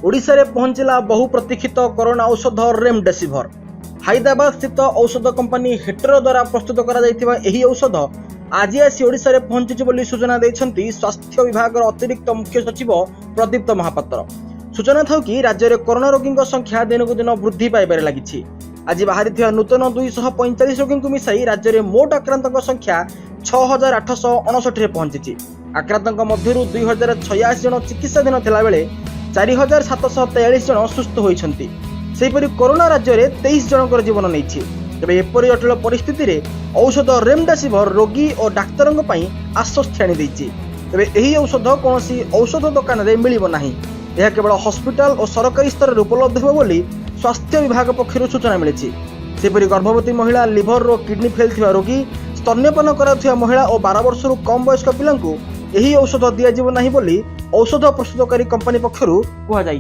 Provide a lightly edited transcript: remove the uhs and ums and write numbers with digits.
ओडिशा रे पहुंचला बहु प्रतीक्षित कोरोना औषध रेमडेसिविर। हैदराबाद स्थित औषध कंपनी हेटेरो द्वारा प्रस्तुत करा जायतिबा एही औषध आज आसी ओडिशा रे पहुंची बोली सूचना दैछंती स्वास्थ्य विभाग अतिरिक्त मुख्य सचिव प्रदीप्त महापात्र। सूचना था कि राज्य में कोरोना रोगी संख्या दिन को दिन वृद्धि पाइबार लगी। आज बाहरी नूतन 245 रोगी को मिसाई राज्य में मोट आक्रांत संख्या 6859 पहुंची। आक्रांत मध्य 2086 जन चिकित्साधीन थिला बेले 4743 जन सुस्थ होइछंती। सेहिपरि कोरोना राज्य में 23 जनकर जीवन नहीं। तेज एपरी जटिल परिस्थिति में औषध रेमडेसिविर रोगी और डाक्तर आश्वस्ति आनी तेज यही औषध कौन औषध दुकान में मिलिब नहीं। यह केवल हॉस्पिटल और सरकारी स्तर में उपलब्ध हो बोली स्वास्थ्य विभाग पक्षर सूचना मिली। सेपरि गर्भवती महिला, लिभर और किडनी फेल थिबा रोगी, स्तन्यपान कराउथिबा महिला और 12 वर्ष कम वयस्क पिलांकु यही औषध दिया जिवो नाही बोली औषध प्रस्तुतकारी कंपनी पक्षर कहुई।